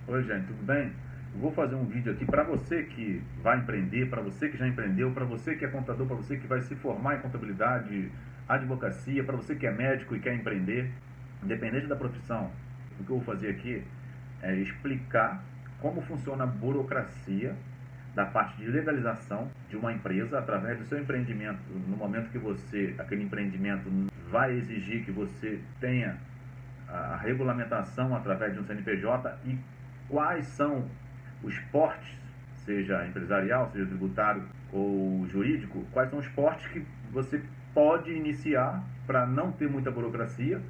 Oi, gente, tudo bem? Eu vou fazer um vídeo aqui para você que vai empreender, para você que já empreendeu, para você que é contador, para você que vai se formar em contabilidade, advocacia, para você que é médico e quer empreender, independente da profissão. O que eu vou fazer aqui é explicar como funciona a burocracia da parte de legalização de uma empresa através do seu empreendimento. No momento que aquele empreendimento vai exigir que você tenha a regulamentação através de um CNPJ e quais são os portes, seja empresarial, seja tributário ou jurídico, quais são os portes que você pode iniciar para não ter muita burocracia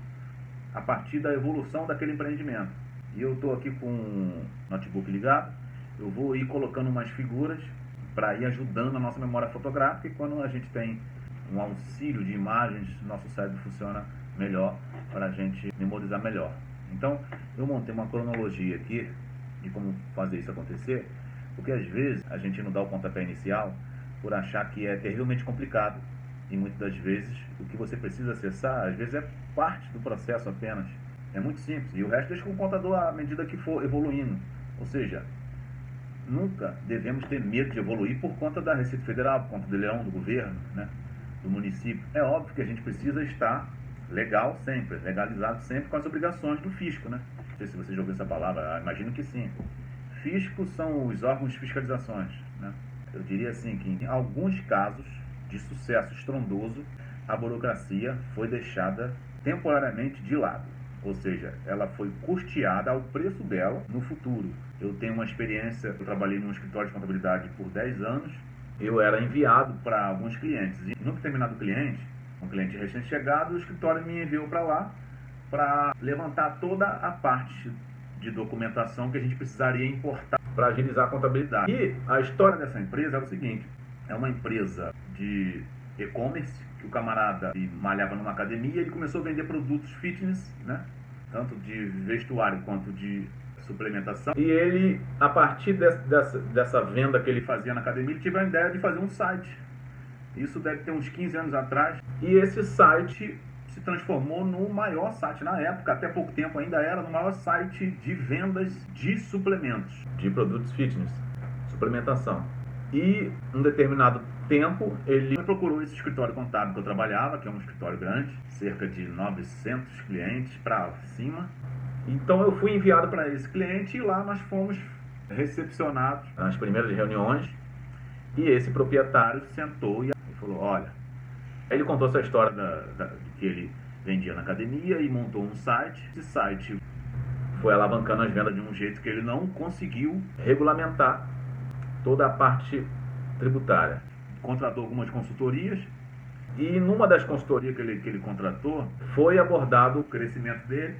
a partir da evolução daquele empreendimento. E eu estou aqui com o notebook ligado, eu vou ir colocando umas figuras para ir ajudando a nossa memória fotográfica, e quando a gente tem um auxílio de imagens, nosso cérebro funciona melhor para a gente memorizar melhor. Então, eu montei uma cronologia aqui de como fazer isso acontecer, porque às vezes a gente não dá o pontapé inicial por achar que é terrivelmente complicado, e muitas das vezes o que você precisa acessar, às vezes é parte do processo apenas. É muito simples, e o resto deixa com o contador à medida que for evoluindo. Ou seja, nunca devemos ter medo de evoluir por conta da Receita Federal, por conta do leão do governo, né, do município. É óbvio que a gente precisa estar legal sempre, legalizado sempre com as obrigações do fisco, né? Não sei se você já ouviu essa palavra, imagino que sim. Fiscos são os órgãos de fiscalizações, né? Eu diria assim que em alguns casos de sucesso estrondoso, a burocracia foi deixada temporariamente de lado. Ou seja, ela foi custeada ao preço dela no futuro. Eu tenho uma experiência, eu trabalhei num escritório de contabilidade por 10 anos, eu era enviado para alguns clientes, e num determinado cliente, um cliente recém-chegado, o escritório me enviou para lá para levantar toda a parte de documentação que a gente precisaria importar para agilizar a contabilidade. E a história dessa empresa é o seguinte: é uma empresa de e-commerce, que o camarada malhava numa academia, ele começou a vender produtos fitness, né? Tanto de vestuário quanto de suplementação. E ele, a partir dessa venda que ele fazia na academia, ele teve a ideia de fazer um site. Isso deve ter uns 15 anos atrás. E esse site se transformou no maior site na época, até pouco tempo ainda era, no maior site de vendas de suplementos, de produtos fitness, suplementação. E um determinado tempo ele procurou esse escritório contábil que eu trabalhava, que é um escritório grande, cerca de 900 clientes para cima. Então eu fui enviado para esse cliente e lá nós fomos recepcionados nas primeiras reuniões, e esse proprietário sentou e falou: olha, aí ele contou essa história de que ele vendia na academia e montou um site. Esse site foi alavancando as vendas de um jeito que ele não conseguiu regulamentar toda a parte tributária. Contratou algumas consultorias, e numa das consultorias que ele contratou, foi abordado o crescimento dele,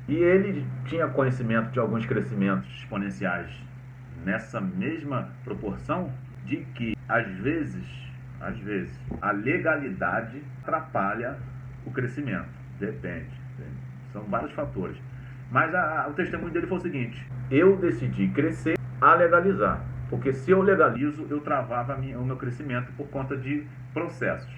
e ele tinha conhecimento de alguns crescimentos exponenciais nessa mesma proporção, de que às vezes a legalidade atrapalha o crescimento. Depende. São vários fatores. Mas o testemunho dele foi o seguinte: eu decidi crescer a legalizar, porque se eu legalizo, eu travava o meu crescimento por conta de processos.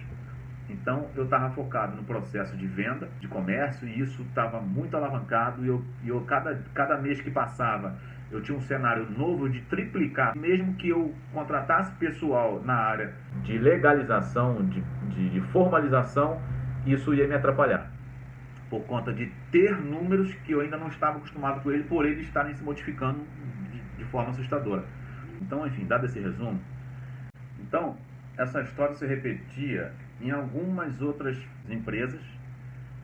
Então eu estava focado no processo de venda, de comércio, e isso estava muito alavancado, e eu cada mês que passava, eu tinha um cenário novo de triplicar. Mesmo que eu contratasse pessoal na área de legalização, de formalização, isso ia me atrapalhar, por conta de ter números que eu ainda não estava acostumado com ele, por eles estarem se modificando de forma assustadora. Então, enfim, dado esse resumo, então, essa história se repetia em algumas outras empresas,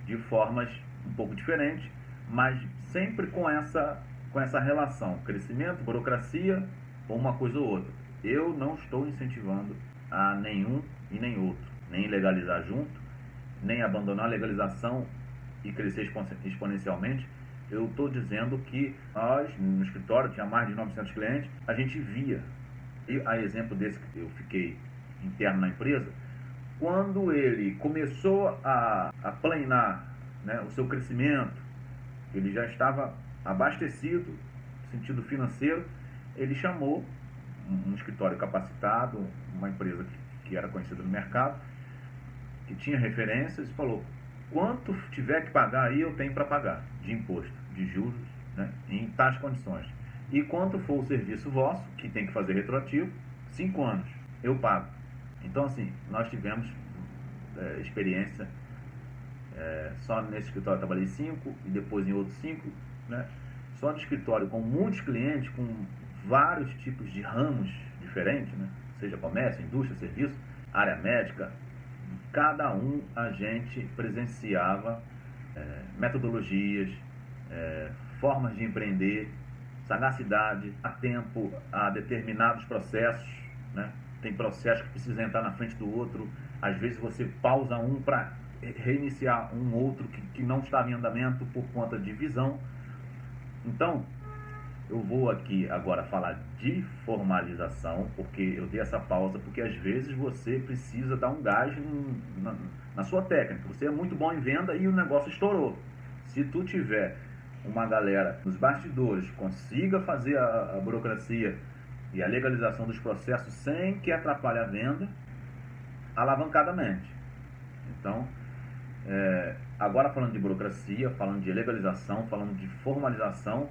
de formas um pouco diferentes, mas sempre com essa relação, crescimento, burocracia, ou uma coisa ou outra. Eu não estou incentivando a nenhum e nem outro, nem legalizar junto, nem abandonar a legalização e crescer exponencialmente. Eu estou dizendo que nós, no escritório, tinha mais de 900 clientes, a gente via, e a exemplo desse que eu fiquei interno na empresa, quando ele começou a planear, né, o seu crescimento, ele já estava abastecido no sentido financeiro, ele chamou um escritório capacitado, uma empresa que era conhecida no mercado, que tinha referências, e falou: quanto tiver que pagar aí, eu tenho para pagar de imposto, de juros, né, em tais condições. E quanto for o serviço vosso, que tem que fazer retroativo, 5 anos, eu pago. Então, assim, nós tivemos experiência, só nesse escritório eu trabalhei 5 e depois em outros 5, né? Só no escritório com muitos clientes, com vários tipos de ramos diferentes, né? Seja comércio, indústria, serviço, área médica, cada um a gente presenciava metodologias, formas de empreender, sagacidade, a tempo a determinados processos, né? Tem processo que precisa entrar na frente do outro, às vezes você pausa um para reiniciar um outro que não estava em andamento por conta de visão. Então, eu vou aqui agora falar de formalização, porque eu dei essa pausa, porque às vezes você precisa dar um gás na sua técnica. Você é muito bom em venda e o negócio estourou. Se tu tiver uma galera nos bastidores, consiga fazer a burocracia e a legalização dos processos sem que atrapalhe a venda, alavancadamente. Então, agora falando de burocracia, falando de legalização, falando de formalização,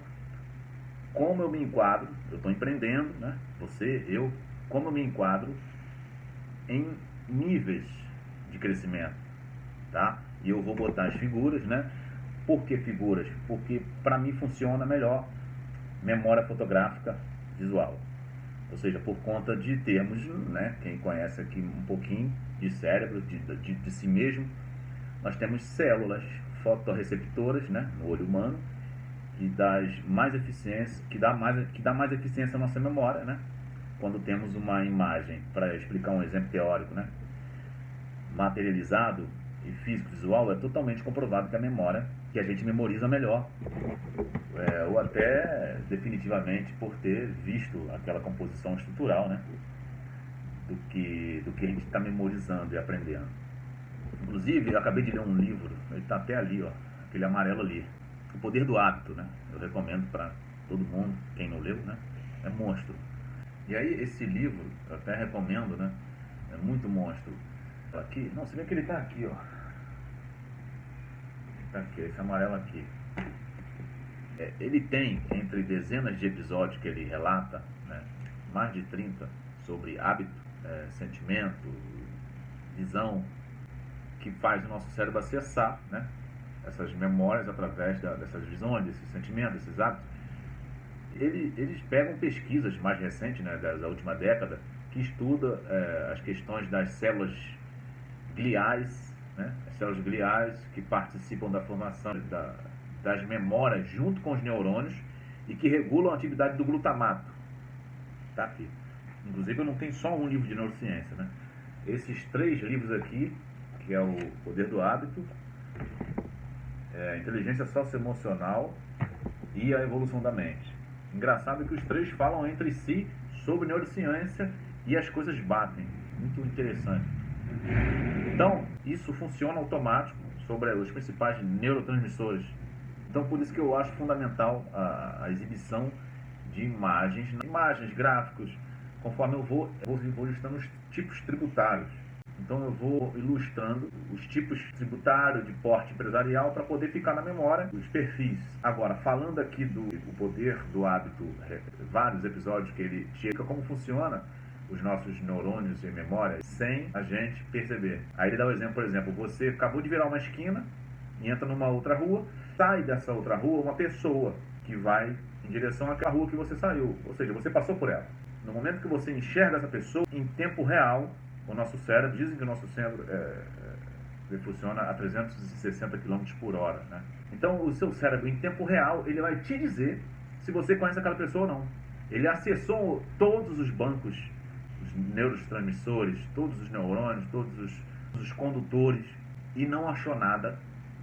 como eu me enquadro, eu estou empreendendo, né? Como eu me enquadro em níveis de crescimento, tá? E eu vou botar as figuras, né? Por que figuras? Porque para mim funciona melhor memória fotográfica visual. Ou seja, por conta de termos, né? Quem conhece aqui um pouquinho de cérebro, de si mesmo, nós temos células fotorreceptoras, né? No olho humano, que dá mais eficiência à nossa memória, né? Quando temos uma imagem, para explicar um exemplo teórico, né? Materializado e físico-visual, é totalmente comprovado que a memória, que a gente memoriza melhor, ou até definitivamente por ter visto aquela composição estrutural, né? Do que a gente está memorizando e aprendendo. Inclusive, eu acabei de ler um livro, ele está até ali, ó, aquele amarelo ali, O Poder do Hábito, né? Eu recomendo para todo mundo, quem não leu, né? É monstro. E aí, esse livro, eu até recomendo, né? É muito monstro. Aqui, não, você vê que ele está aqui, ó. Está aqui, esse amarelo aqui. Ele tem, entre dezenas de episódios que ele relata, né? Mais de 30 sobre hábito, sentimento, visão, que faz o nosso cérebro acessar, né? Essas memórias através dessas visões, desses sentimentos, desses hábitos. Eles pegam pesquisas mais recentes, né, da última década, que estuda as questões das células gliais, né, as células gliais que participam da formação das memórias junto com os neurônios e que regulam a atividade do glutamato. Tá aqui. Inclusive, eu não tenho só um livro de neurociência, né? Esses 3 livros aqui, que é o Poder do Hábito, Inteligência Socioemocional e a Evolução da Mente. Engraçado que os 3 falam entre si sobre neurociência e as coisas batem. Muito interessante. Então, isso funciona automático sobre os principais neurotransmissores. Então, por isso que eu acho fundamental a exibição de imagens, gráficos, conforme eu vou listando os tipos tributários. Então eu vou ilustrando os tipos tributários de porte empresarial para poder ficar na memória os perfis. Agora, falando aqui do Poder do Hábito, vários episódios que ele explica como funciona os nossos neurônios e memória sem a gente perceber. Aí ele dá o exemplo, por exemplo, você acabou de virar uma esquina e entra numa outra rua, sai dessa outra rua uma pessoa que vai em direção àquela rua que você saiu, ou seja, você passou por ela. No momento que você enxerga essa pessoa, em tempo real, o nosso cérebro, dizem que o nosso cérebro funciona a 360 km por hora, né? Então, o seu cérebro, em tempo real, ele vai te dizer se você conhece aquela pessoa ou não. Ele acessou todos os bancos, os neurotransmissores, todos os neurônios, todos os condutores, e não achou nada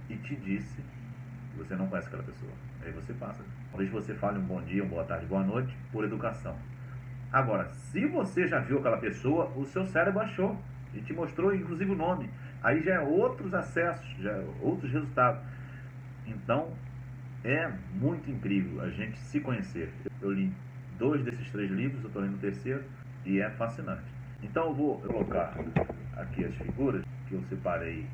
e te disse que você não conhece aquela pessoa. Aí você passa. Talvez você fale um bom dia, uma boa tarde, boa noite, por educação. Agora, se você já viu aquela pessoa, o seu cérebro achou e te mostrou inclusive o nome. Aí já é outros acessos, já é outros resultados. Então, é muito incrível a gente se conhecer. Eu li 2 desses 3 livros, eu estou lendo o 3º e é fascinante. Então eu vou colocar aqui as figuras que eu separei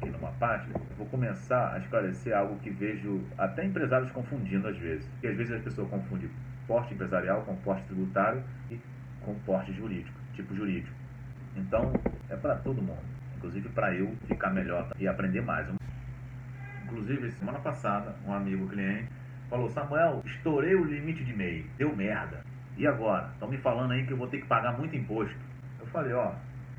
aqui numa página, eu vou começar a esclarecer algo que vejo até empresários confundindo às vezes. Porque às vezes as pessoas confundem porte empresarial com porte tributário e com porte jurídico, tipo jurídico. Então, é para todo mundo, inclusive para eu ficar melhor e aprender mais. Inclusive, semana passada, um amigo cliente falou: Samuel, estourei o limite de MEI, deu merda. E agora? Estão me falando aí que eu vou ter que pagar muito imposto. Eu falei: ó,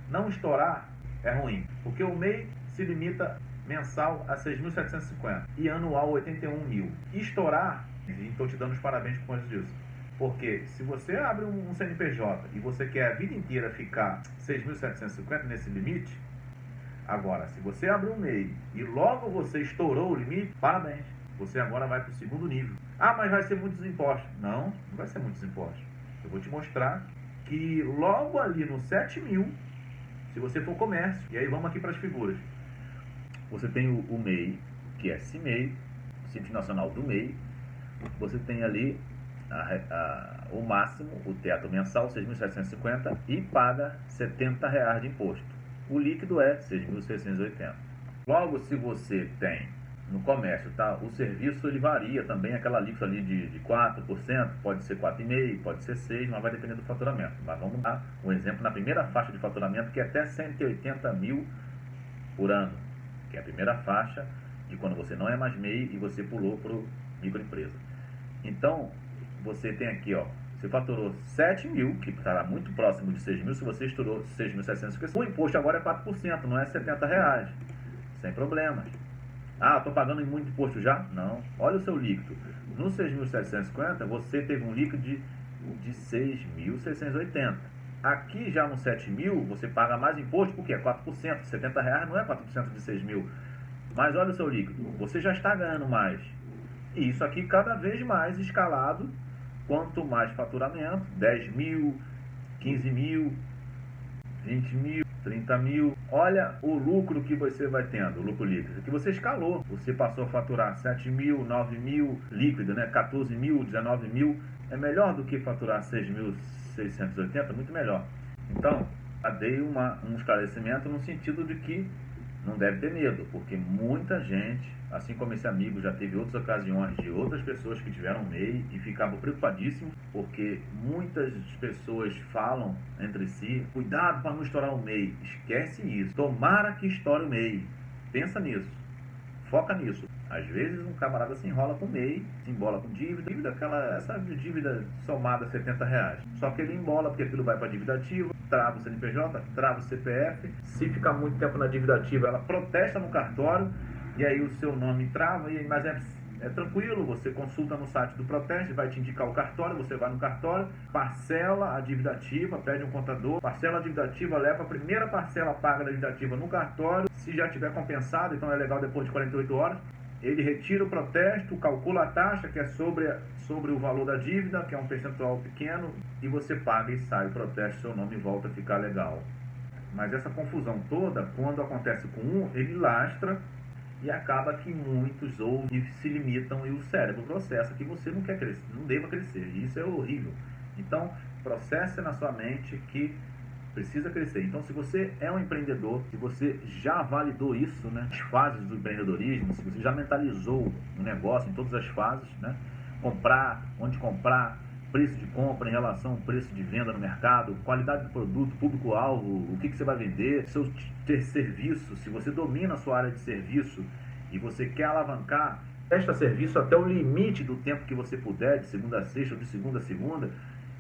não estourar é ruim, porque o MEI se limita mensal a 6.750 e anual 81 mil. E estourar, e estou te dando os parabéns por causa disso, porque se você abre um CNPJ e você quer a vida inteira ficar 6.750 nesse limite, agora, se você abre um MEI e logo você estourou o limite, parabéns, você agora vai para o segundo nível. Ah, mas vai ser muitos impostos. Não, não vai ser muitos impostos. Eu vou te mostrar que logo ali no 7.000, se você for comércio, e aí vamos aqui para as figuras. Você tem o MEI, que é CIMEI, Simples Nacional do MEI. Você tem ali o máximo, o teto mensal, 6.750, e paga R$70 de imposto. O líquido é 6.680. Logo, se você tem no comércio, tá? O serviço ele varia também, aquela alíquota ali de 4%, pode ser 4,5%, pode ser 6%, mas vai depender do faturamento. Mas vamos dar um exemplo na primeira faixa de faturamento, que é até 180 mil por ano, que é a primeira faixa de quando você não é mais MEI e você pulou para o microempresa. Então, você tem aqui, ó, você faturou 7 mil, que estará muito próximo de 6 mil, se você estourou 6.750, o imposto agora é 4%, não é R$70, sem problemas. Ah, estou pagando muito imposto já? Não. Olha o seu líquido. No 6.750, você teve um líquido de 6.680. Aqui já no 7.000, você paga mais imposto, porque é 4%. R$70 não é 4% de 6 mil. Mas olha o seu líquido. Você já está ganhando mais. E isso aqui cada vez mais escalado. Quanto mais faturamento, 10 mil, 15 mil, 20 mil, 30 mil. Olha o lucro que você vai tendo, o lucro líquido, que você escalou. Você passou a faturar 7 mil, 9 mil líquido, né? 14 mil, 19 mil. É melhor do que faturar 6.680, muito melhor. Então, eu dei um esclarecimento no sentido de que não deve ter medo, porque muita gente, assim como esse amigo, já teve outras ocasiões de outras pessoas que tiveram MEI e ficavam preocupadíssimos, porque muitas pessoas falam entre si: cuidado para não estourar o MEI. Esquece isso. Tomara que estoure o MEI. Pensa nisso. Foca nisso. Às vezes um camarada se enrola com MEI, se embola com dívida, essa dívida somada R$70. Só que ele embola porque aquilo vai para a dívida ativa, trava o CNPJ, trava o CPF. Se ficar muito tempo na dívida ativa, ela protesta no cartório e aí o seu nome trava, mas é tranquilo, você consulta no site do Proteste, vai te indicar o cartório, você vai no cartório, parcela a dívida ativa, pede um contador, parcela a dívida ativa, leva a primeira parcela paga da dívida ativa no cartório. Se já tiver compensado, então é legal depois de 48 horas, ele retira o protesto, calcula a taxa, que é sobre o valor da dívida, que é um percentual pequeno, e você paga e sai o protesto, seu nome volta a ficar legal. Mas essa confusão toda, quando acontece com um, ele lastra e acaba que muitos ouvem e se limitam e o cérebro processa que você não quer crescer, não deva crescer. E isso é horrível. Então, processe na sua mente que precisa crescer. Então, se você é um empreendedor, se você já validou isso, né, as fases do empreendedorismo, se você já mentalizou o negócio em todas as fases, né, comprar, onde comprar, preço de compra em relação ao preço de venda no mercado, qualidade do produto, público-alvo, o que você vai vender, seu serviço, se você domina a sua área de serviço e você quer alavancar, presta serviço até o limite do tempo que você puder, de segunda a sexta ou de segunda a segunda.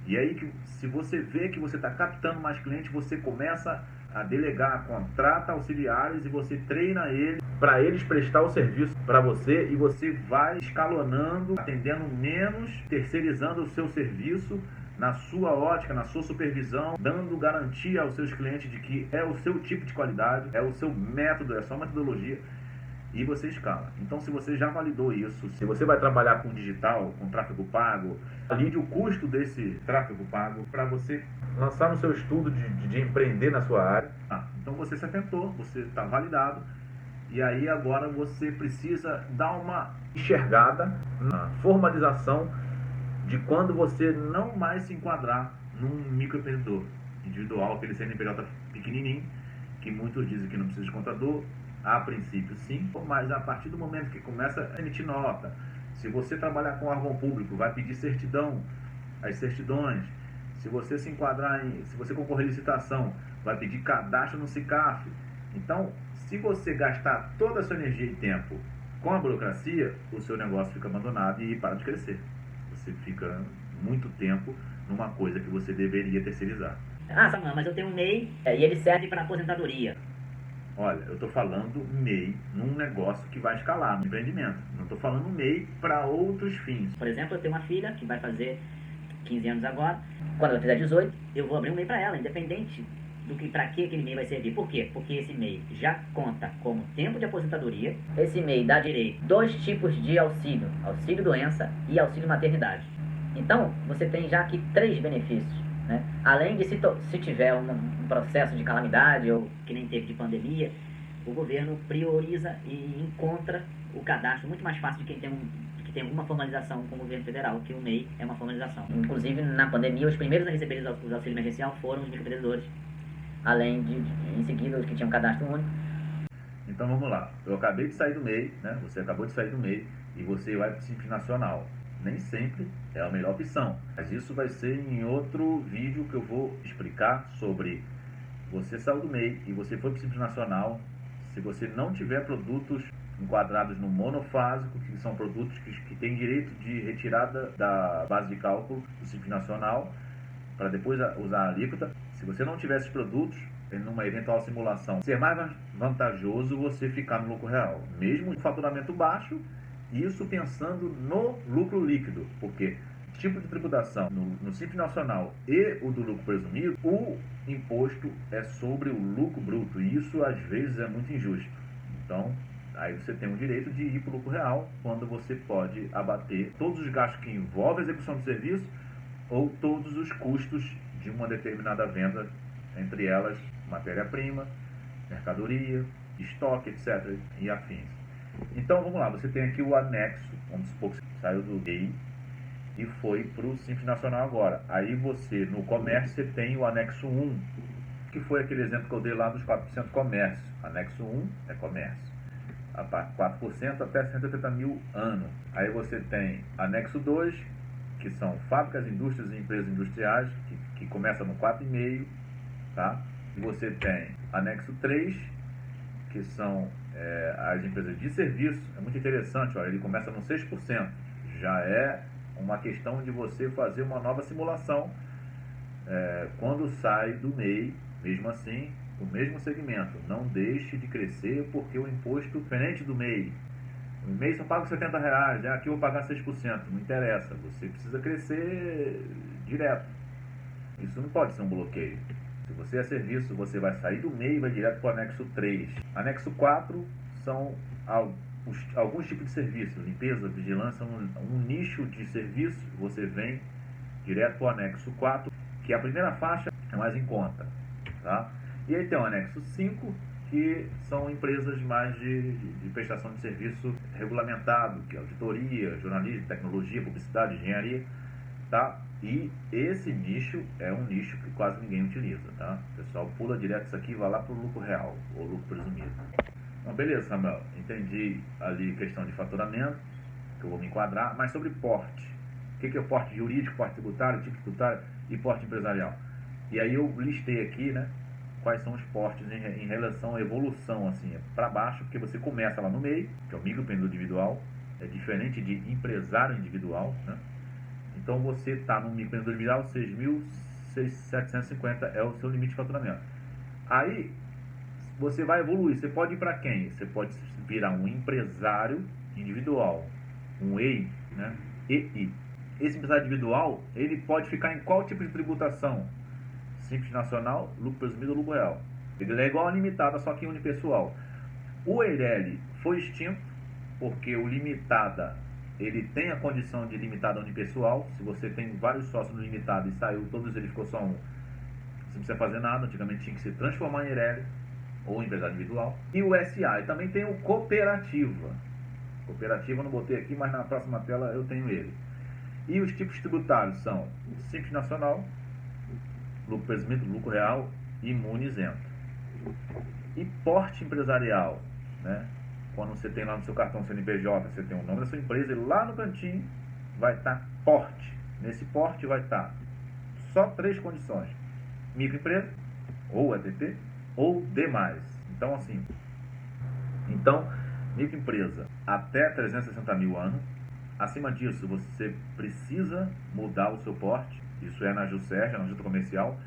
E aí, se você vê que você está captando mais clientes, você começa a delegar, contrata auxiliares e você treina eles para eles prestar o serviço para você, e você vai escalonando, atendendo menos, terceirizando o seu serviço na sua ótica, na sua supervisão, dando garantia aos seus clientes de que é o seu tipo de qualidade, é o seu método, é a sua metodologia. E você escala. Então, se você já validou isso, se você vai trabalhar com digital, com tráfego pago, valide o custo desse tráfego pago para você lançar no seu estudo de empreender na sua área. Então, você se atentou, você está validado. E aí, agora, você precisa dar uma enxergada na formalização de quando você não mais se enquadrar num microempreendedor individual, aquele CNPJ pequenininho, que muitos dizem que não precisa de contador, A princípio sim, mas a partir do momento que começa a emitir nota, se você trabalhar com órgão público, vai pedir certidão, as certidões. Se você se enquadrar se você concorrer à licitação, vai pedir cadastro no SICAF. Então, se você gastar toda a sua energia e tempo com a burocracia, o seu negócio fica abandonado e para de crescer. Você fica muito tempo numa coisa que você deveria terceirizar. Ah, Samuel, mas eu tenho um MEI e ele serve para aposentadoria. Olha, eu estou falando MEI num negócio que vai escalar, no empreendimento. Não estou falando MEI para outros fins. Por exemplo, eu tenho uma filha que vai fazer 15 anos agora. Quando ela fizer 18, eu vou abrir um MEI para ela, independente do que para que aquele MEI vai servir. Por quê? Porque esse MEI já conta como tempo de aposentadoria. Esse MEI dá direito a 2 tipos de auxílio: auxílio doença e auxílio maternidade. Então, você tem já aqui 3 benefícios, né? Além de se tiver um processo de calamidade ou que nem teve de pandemia, o governo prioriza e encontra o cadastro muito mais fácil de quem tem alguma formalização com o governo federal, que o MEI é uma formalização. Inclusive, na pandemia, os primeiros a receber os auxílios emergencial foram os microempreendedores, além de, em seguida, os que tinham cadastro único. Então vamos lá, eu acabei de sair do MEI, né? Você acabou de sair do MEI e você vai para o Simples Nacional. Nem sempre é a melhor opção, mas isso vai ser em outro vídeo que eu vou explicar sobre você saiu do MEI e você foi para o Simples Nacional. Se você não tiver produtos enquadrados no monofásico, que são produtos que têm direito de retirada da base de cálculo do Simples Nacional, para depois usar a alíquota, se você não tiver esses produtos, numa eventual simulação, ser mais vantajoso você ficar no lucro real, mesmo em faturamento baixo. Isso pensando no lucro líquido, porque o tipo de tributação no Simples Nacional e o do lucro presumido, o imposto é sobre o lucro bruto, e isso às vezes é muito injusto. Então, aí você tem o direito de ir para o lucro real, quando você pode abater todos os gastos que envolvem a execução do serviço ou todos os custos de uma determinada venda, entre elas matéria-prima, mercadoria, estoque, etc. e afins. Então vamos lá, você tem aqui o anexo, vamos supor que você saiu do MEI e foi para o Simples Nacional agora. Aí você, no comércio, você tem o anexo 1, que foi aquele exemplo que eu dei lá dos 4% comércio. Anexo 1 é comércio, a 4% até 180 mil ano. Aí você tem anexo 2, que são fábricas, indústrias e empresas industriais, que começa no 4,5, tá? E você tem anexo 3, que são as empresas de serviço. É muito interessante, olha, ele começa no 6%. Já é uma questão de você fazer uma nova simulação quando sai do MEI, mesmo assim, o mesmo segmento. Não deixe de crescer, porque o imposto, diferente do MEI, o MEI só paga R$70, aqui eu vou pagar 6%, não interessa, você precisa crescer direto. Isso não pode ser um bloqueio. Se você é serviço, você vai sair do MEI e vai direto para o anexo 3. Anexo 4 são alguns tipos de serviço, limpeza, vigilância, um nicho de serviço, você vem direto para o anexo 4, que a primeira faixa é mais em conta, tá? E aí tem o anexo 5, que são empresas mais de prestação de serviço regulamentado, que é auditoria, jornalismo, tecnologia, publicidade, engenharia, tá? E esse nicho é um nicho que quase ninguém utiliza, tá? O pessoal pula direto isso aqui e vai lá para o lucro real, ou lucro presumido. Então, beleza, Samuel. Entendi ali questão de faturamento, que eu vou me enquadrar, mas sobre porte. O que é porte jurídico, porte tributário, tipo tributário e porte empresarial? E aí eu listei aqui, né, quais são os portes em relação à evolução, assim, para baixo, porque você começa lá no meio, que é o microempreendedor individual, é diferente de empresário individual, né? Então você está no microempreendedor individual, 6.750 é o seu limite de faturamento. Aí você vai evoluir, você pode ir para quem? Você pode virar um empresário individual, um EI, né? EI. Esse empresário individual, ele pode ficar em qual tipo de tributação? Simples Nacional, lucro presumido ou lucro real. Ele é igual a limitada, só que unipessoal. O EIRELI foi extinto, porque o limitada, ele tem a condição de limitada unipessoal. Se você tem vários sócios no limitado e saiu todos, ele ficou só um, você não precisa fazer nada. Antigamente tinha que se transformar em EIRELI ou empresário individual. E o SA, e também tem o cooperativa. Cooperativa eu não botei aqui, mas na próxima tela eu tenho ele. E os tipos tributários são Simples Nacional, lucro presumido, lucro real, imune isento. E porte empresarial, né? Quando você tem lá no seu cartão CNPJ, você tem o nome da sua empresa e lá no cantinho vai estar porte. Nesse porte vai estar só 3 condições: microempresa, ou EPP, ou demais. Então, assim, microempresa até 360 mil ano. Acima disso, você precisa mudar o seu porte. Isso é na JUSERJ, na Junta Comercial.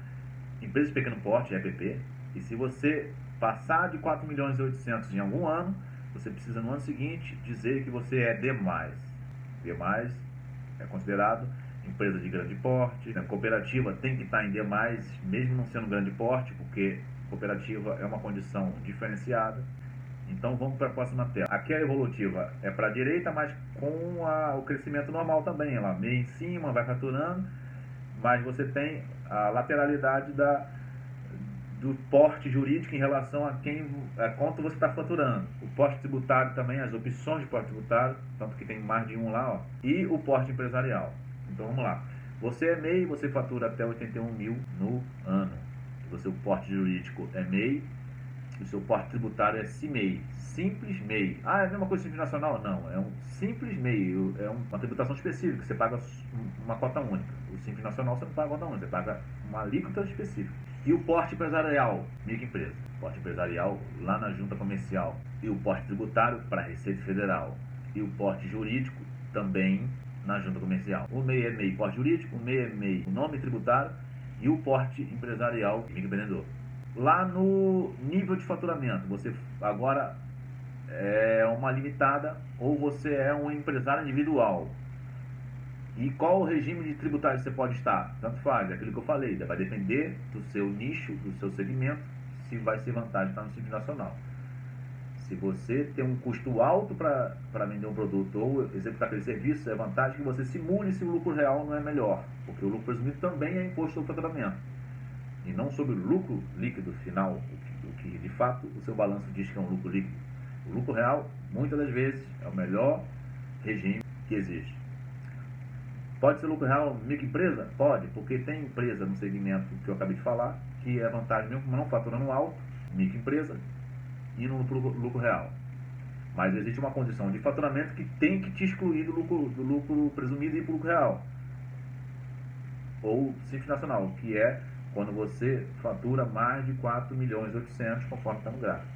Empresa de pequeno porte, EPP. E se você passar de 4 milhões e 800 em algum ano, você precisa no ano seguinte dizer que você é demais. Demais é considerado empresa de grande porte. A cooperativa tem que estar em demais, mesmo não sendo grande porte, porque cooperativa é uma condição diferenciada. Então vamos para a próxima tela. Aqui a evolutiva é para a direita, mas com o crescimento normal também. Ela meio em cima, vai faturando, mas você tem a lateralidade do porte jurídico em relação a quanto você está faturando. O porte tributário também, as opções de porte tributário, tanto que tem mais de um lá, ó, e o porte empresarial. Então vamos lá. Você é MEI, você fatura até 81 mil no ano. O seu porte jurídico é MEI, o seu porte tributário é CIMEI, Simples MEI. Ah, é a mesma coisa que Simples Nacional? Não, é um Simples MEI, é uma tributação específica, você paga uma cota única. O Simples Nacional você não paga cota única, você paga uma alíquota específica. E o porte empresarial, microempresa. Porte empresarial lá na Junta Comercial. E o porte tributário para a Receita Federal. E o porte jurídico também na Junta Comercial. O MEI é MEI, porte jurídico, o MEI é MEI, o nome tributário, e o porte empresarial, microempreendedor. Lá no nível de faturamento, você agora é uma limitada ou você é um empresário individual. E qual o regime de tributário você pode estar? Tanto faz, é aquilo que eu falei, vai depender do seu nicho, do seu segmento, se vai ser vantagem estar no Simples Nacional. Se você tem um custo alto para vender um produto ou executar aquele serviço, é vantagem que você simule se o lucro real não é melhor, porque o lucro presumido também é imposto sobre o faturamento, e não sobre o lucro líquido final, o que de fato o seu balanço diz que é um lucro líquido. O lucro real, muitas das vezes, é o melhor regime que existe. Pode ser lucro real microempresa? Pode, porque tem empresa no segmento que eu acabei de falar, que é vantagem mesmo não faturando alto, microempresa, e no lucro real. Mas existe uma condição de faturamento que tem que te excluir do lucro presumido e ir para o lucro real. Ou Simples Nacional, que é quando você fatura mais de 4 milhões e 800, conforme está no gráfico.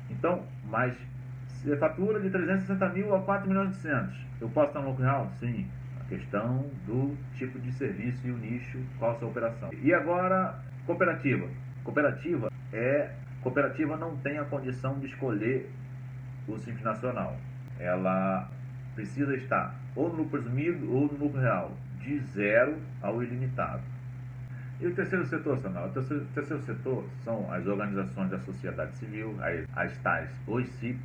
Então, mas se a fatura de 360 mil a 4 milhões e 800, eu posso estar no lucro real? Sim. A questão do tipo de serviço e o nicho, qual a sua operação. E agora, cooperativa. Cooperativa não tem a condição de escolher o Simples Nacional. Ela precisa estar ou no lucro presumido ou no lucro real, de 0 ao ilimitado. E o terceiro setor, Samuel? O terceiro setor são as organizações da sociedade civil, as tais OICIP,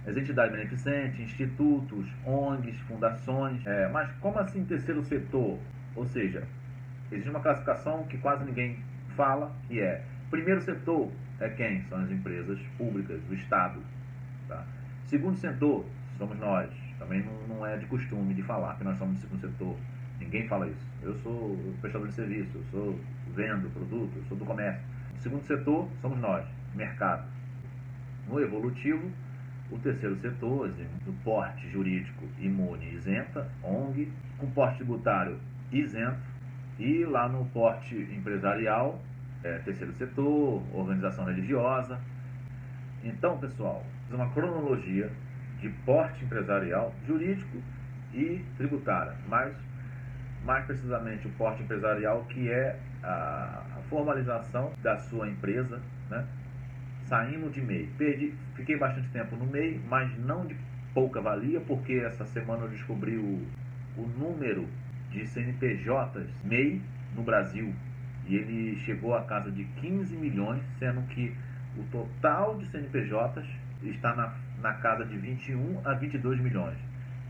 as entidades beneficentes, institutos, ONGs, fundações. Mas como assim terceiro setor? Ou seja, existe uma classificação que quase ninguém fala, que é: primeiro setor é quem? São as empresas públicas, do Estado. Tá? Segundo setor, somos nós. Também não é de costume de falar que nós somos do segundo setor. Ninguém fala isso. Eu sou prestador de serviço, eu vendo produto, eu sou do comércio. O segundo setor somos nós, mercado. No evolutivo, o terceiro setor, do porte jurídico imune isenta, ONG, com porte tributário isento, e lá no porte empresarial, terceiro setor, organização religiosa. Então, pessoal, uma cronologia de porte empresarial, jurídico e tributário, mas mais precisamente o porte empresarial, que é a formalização da sua empresa, né? Saindo de MEI. Fiquei bastante tempo no MEI, mas não de pouca valia, porque essa semana eu descobri o número de CNPJs MEI no Brasil, e ele chegou à casa de 15 milhões, sendo que o total de CNPJs está na casa de 21 a 22 milhões.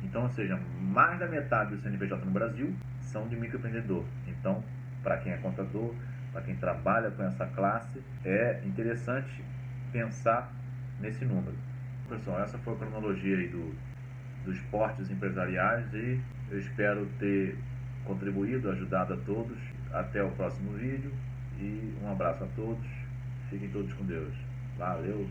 Então, ou seja, mais da metade do CNPJ no Brasil são de microempreendedor. Então, para quem é contador, para quem trabalha com essa classe, é interessante pensar nesse número. Pessoal, essa foi a cronologia aí dos portes empresariais, e eu espero ter contribuído, ajudado a todos. Até o próximo vídeo e um abraço a todos. Fiquem todos com Deus. Valeu!